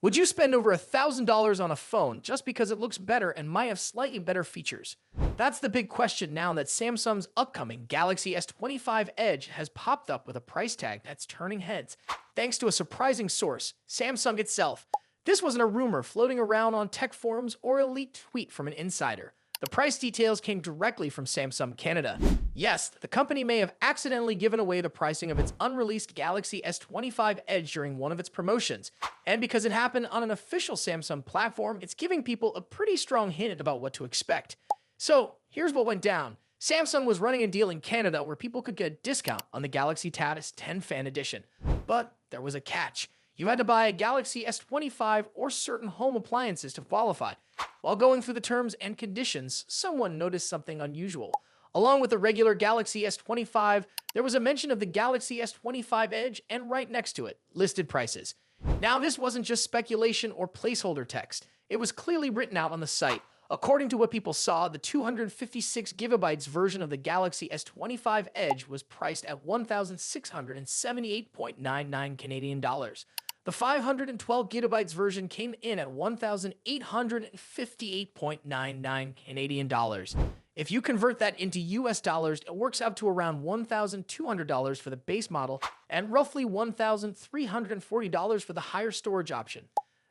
Would you spend over $1,000 on a phone just because it looks better and might have slightly better features? That's the big question now that Samsung's upcoming Galaxy S25 Edge has popped up with a price tag that's turning heads, thanks to a surprising source, Samsung itself. This wasn't a rumor floating around on tech forums or a leaked tweet from an insider. The price details came directly from Samsung Canada. Yes, the company may have accidentally given away the pricing of its unreleased Galaxy S25 Edge during one of its promotions, and because it happened on an official Samsung platform, it's giving people a pretty strong hint about what to expect. So, here's what went down. Samsung was running a deal in Canada where people could get a discount on the Galaxy Tab S10 Fan Edition. But there was a catch. You had to buy a Galaxy S25 or certain home appliances to qualify. While going through the terms and conditions, someone noticed something unusual. Along with the regular Galaxy S25, there was a mention of the Galaxy S25 Edge and right next to it, listed prices. Now, this wasn't just speculation or placeholder text. It was clearly written out on the site. According to what people saw, the 256GB version of the Galaxy S25 Edge was priced at $1,678.99 Canadian dollars. The 512GB version came in at $1,858.99 Canadian dollars. If you convert that into US dollars, it works out to around $1,200 for the base model and roughly $1,340 for the higher storage option.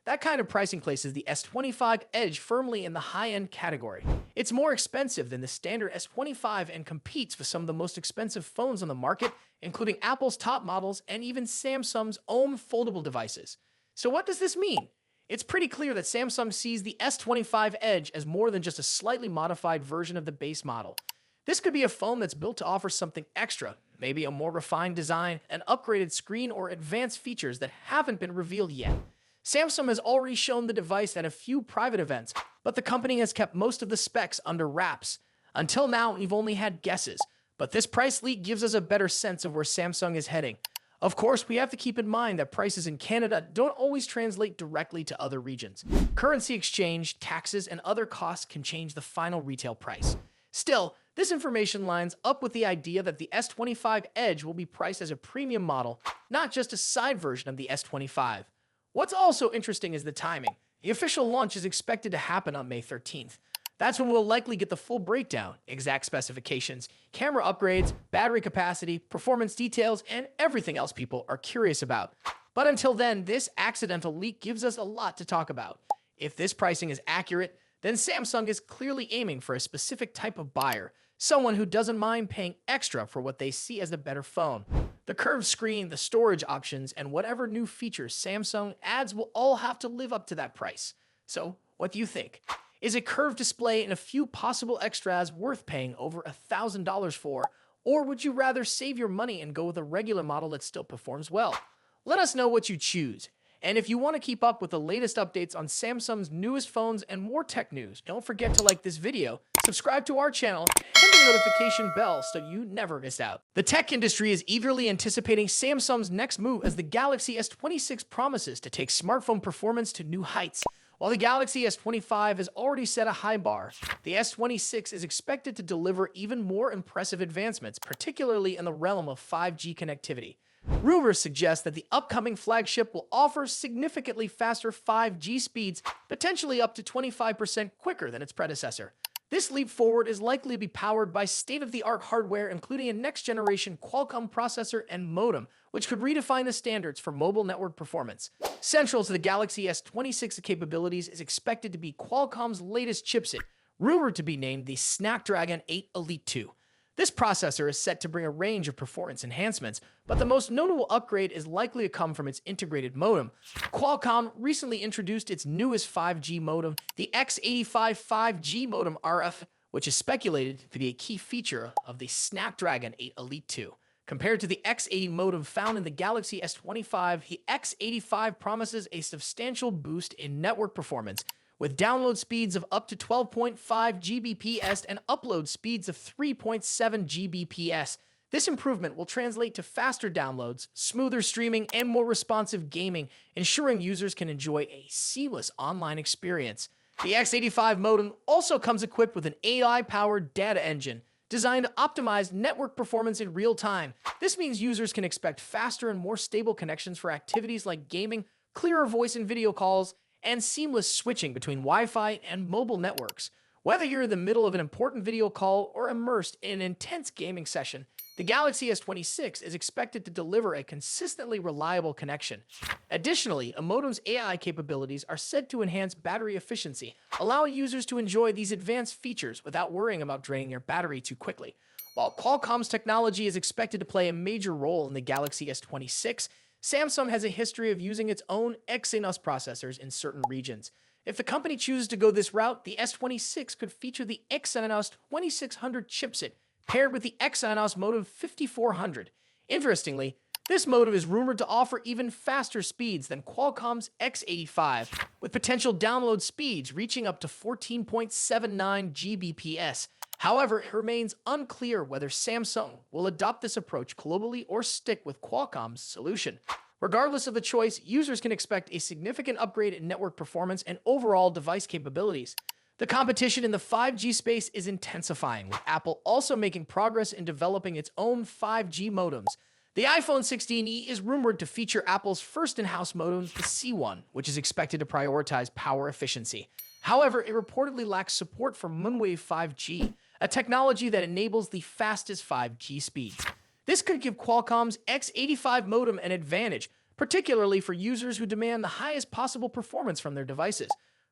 That kind of pricing places the S25 Edge firmly in the high-end category. It's more expensive than the standard S25 and competes with some of the most expensive phones on the market, including Apple's top models and even Samsung's own foldable devices. So what does this mean? It's pretty clear that Samsung sees the S25 Edge as more than just a slightly modified version of the base model. This could be a phone that's built to offer something extra, maybe a more refined design, an upgraded screen, or advanced features that haven't been revealed yet. Samsung has already shown the device at a few private events, but the company has kept most of the specs under wraps. Until now, we've only had guesses, but this price leak gives us a better sense of where Samsung is heading. Of course, we have to keep in mind that prices in Canada don't always translate directly to other regions. Currency exchange, taxes, and other costs can change the final retail price. Still, this information lines up with the idea that the S25 Edge will be priced as a premium model, not just a side version of the S25. What's also interesting is the timing. The official launch is expected to happen on May 13th. That's when we'll likely get the full breakdown, exact specifications, camera upgrades, battery capacity, performance details, and everything else people are curious about. But until then, this accidental leak gives us a lot to talk about. If this pricing is accurate, then Samsung is clearly aiming for a specific type of buyer, someone who doesn't mind paying extra for what they see as a better phone. The curved screen, the storage options, and whatever new features Samsung adds will all have to live up to that price. So, what do you think? Is a curved display and a few possible extras worth paying over $1,000 for, or would you rather save your money and go with a regular model that still performs well? Let us know what you choose. And if you want to keep up with the latest updates on Samsung's newest phones and more tech news, don't forget to like this video, subscribe to our channel, and the notification bell so you never miss out. The tech industry is eagerly anticipating Samsung's next move as the Galaxy S26 promises to take smartphone performance to new heights. While the Galaxy S25 has already set a high bar, the S26 is expected to deliver even more impressive advancements, particularly in the realm of 5G connectivity. Rumors suggest that the upcoming flagship will offer significantly faster 5G speeds, potentially up to 25% quicker than its predecessor. This leap forward is likely to be powered by state-of-the-art hardware, including a next-generation Qualcomm processor and modem, which could redefine the standards for mobile network performance. Central to the Galaxy S26 capabilities is expected to be Qualcomm's latest chipset, rumored to be named the Snapdragon 8 Elite 2. This processor is set to bring a range of performance enhancements, but the most notable upgrade is likely to come from its integrated modem. Qualcomm recently introduced its newest 5G modem, the X85 5G modem RF, which is speculated to be a key feature of the Snapdragon 8 Elite 2. Compared to the X80 modem found in the Galaxy S25, the X85 promises a substantial boost in network performance, with download speeds of up to 12.5 Gbps and upload speeds of 3.7 Gbps. This improvement will translate to faster downloads, smoother streaming, and more responsive gaming, ensuring users can enjoy a seamless online experience. The X85 modem also comes equipped with an AI-powered data engine, designed to optimize network performance in real time. This means users can expect faster and more stable connections for activities like gaming, clearer voice and video calls, and seamless switching between Wi-Fi and mobile networks. Whether you're in the middle of an important video call or immersed in an intense gaming session, the Galaxy S26 is expected to deliver a consistently reliable connection. Additionally, a modem's AI capabilities are said to enhance battery efficiency, allowing users to enjoy these advanced features without worrying about draining your battery too quickly. While Qualcomm's technology is expected to play a major role in the Galaxy S26, Samsung has a history of using its own Exynos processors in certain regions. If the company chooses to go this route, the S26 could feature the Exynos 2600 chipset paired with the Exynos modem 5400. Interestingly, this modem is rumored to offer even faster speeds than Qualcomm's X85, with potential download speeds reaching up to 14.79 Gbps. However, it remains unclear whether Samsung will adopt this approach globally or stick with Qualcomm's solution. Regardless of the choice, users can expect a significant upgrade in network performance and overall device capabilities. The competition in the 5G space is intensifying, with Apple also making progress in developing its own 5G modems. The iPhone 16e is rumored to feature Apple's first in-house modem, the C1, which is expected to prioritize power efficiency. However, it reportedly lacks support for Moonwave 5G, a technology that enables the fastest 5G speeds. This could give Qualcomm's X85 modem an advantage, particularly for users who demand the highest possible performance from their devices.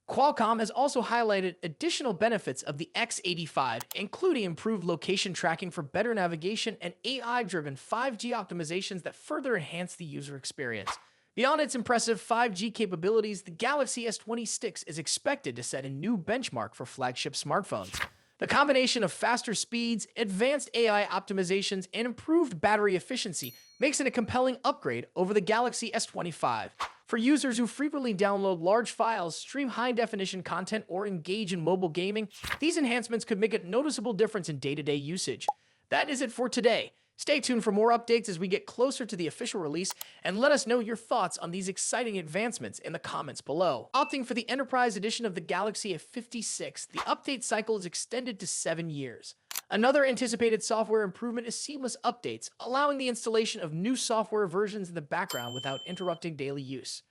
Qualcomm has also highlighted additional benefits of the X85, including improved location tracking for better navigation and AI-driven 5G optimizations that further enhance the user experience. Beyond its impressive 5G capabilities, the Galaxy S26 is expected to set a new benchmark for flagship smartphones. The combination of faster speeds, advanced AI optimizations, and improved battery efficiency makes it a compelling upgrade over the Galaxy S25. For users who frequently download large files, stream high-definition content, or engage in mobile gaming, these enhancements could make a noticeable difference in day-to-day usage. That is it for today. Stay tuned for more updates as we get closer to the official release, and let us know your thoughts on these exciting advancements in the comments below. Opting for the Enterprise Edition of the Galaxy S56, the update cycle is extended to 7 years. Another anticipated software improvement is seamless updates, allowing the installation of new software versions in the background without interrupting daily use.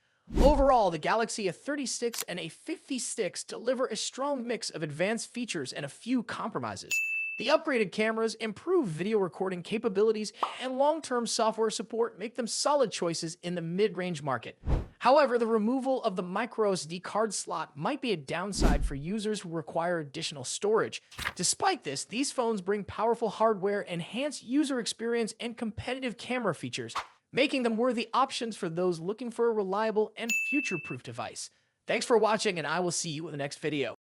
Overall, the Galaxy S36 and A56 deliver a strong mix of advanced features and a few compromises. The upgraded cameras, improved video recording capabilities, and long-term software support make them solid choices in the mid-range market. However, the removal of the microSD card slot might be a downside for users who require additional storage. Despite this, these phones bring powerful hardware, enhanced user experience, and competitive camera features, making them worthy options for those looking for a reliable and future-proof device. Thanks for watching, and I will see you in the next video.